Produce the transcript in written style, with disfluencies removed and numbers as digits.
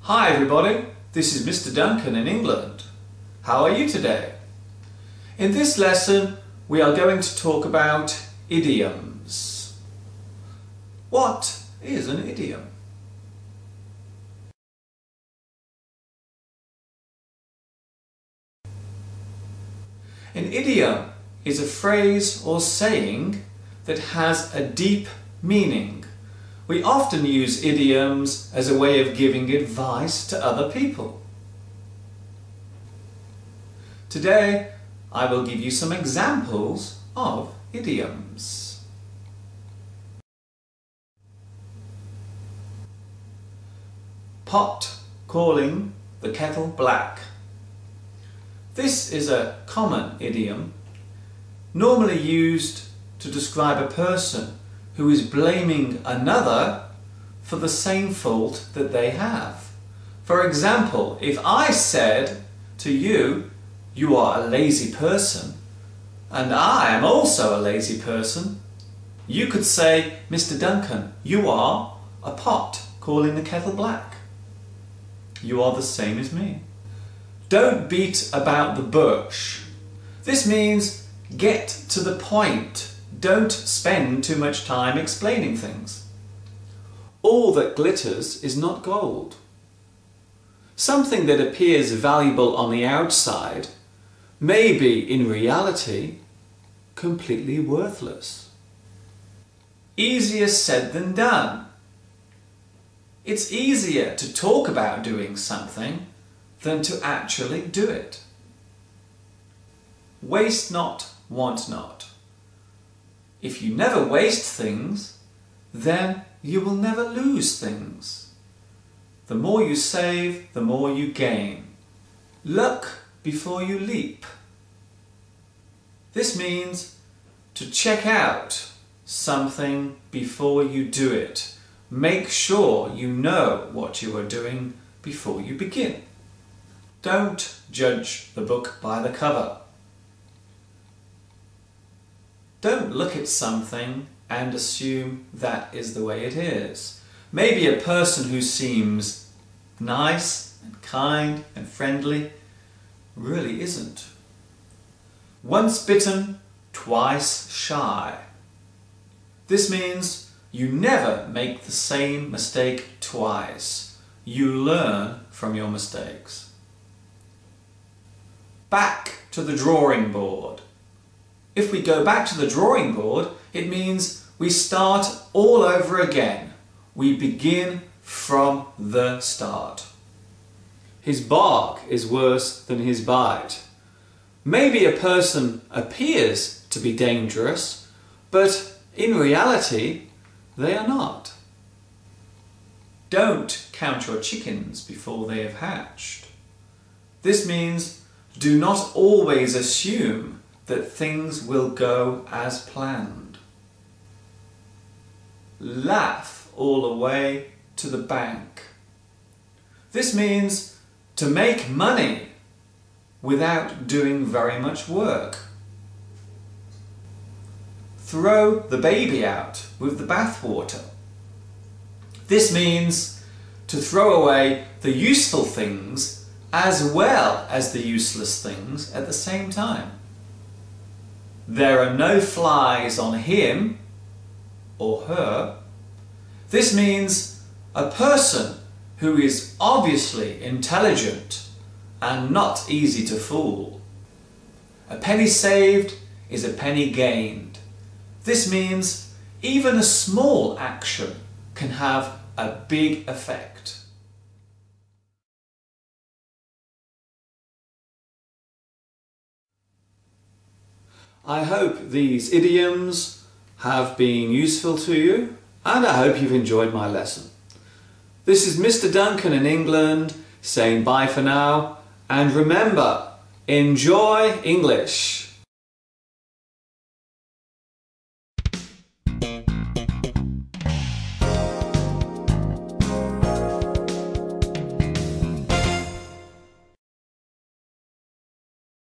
Hi everybody, this is Mr. Duncan in England. How are you today? In this lesson we are going to talk about idioms. What is an idiom? An idiom is a phrase or saying that has a deep meaning. We often use idioms as a way of giving advice to other people. Today, I will give you some examples of idioms. Pot calling the kettle black. This is a common idiom, normally used to describe a person who is blaming another for the same fault that they have. For example, if I said to you, "You are a lazy person," and I am also a lazy person, you could say, "Mr. Duncan, you are a pot calling the kettle black. You are the same as me." Don't beat about the bush. This means get to the point. Don't spend too much time explaining things. All that glitters is not gold. Something that appears valuable on the outside may be in reality completely worthless. Easier said than done. It's easier to talk about doing something than to actually do it. Waste not, want not. If you never waste things, then you will never lose things. The more you save, the more you gain. Look before you leap. This means to check out something before you do it. Make sure you know what you are doing before you begin. Don't judge the book by the cover. Don't look at something and assume that is the way it is. Maybe a person who seems nice and kind and friendly really isn't. Once bitten, twice shy. This means you never make the same mistake twice. You learn from your mistakes. Back to the drawing board. If we go back to the drawing board, it means we start all over again. We begin from the start. His bark is worse than his bite. Maybe a person appears to be dangerous, but in reality, they are not. Don't count your chickens before they have hatched. This means do not always assume that things will go as planned. Laugh all the way to the bank. This means to make money without doing very much work. Throw the baby out with the bathwater. This means to throw away the useful things as well as the useless things at the same time. There are no flies on him or her. This means a person who is obviously intelligent and not easy to fool. A penny saved is a penny gained. This means even a small action can have a big effect. I hope these idioms have been useful to you, and I hope you've enjoyed my lesson. This is Mr. Duncan in England saying bye for now, and remember, enjoy English.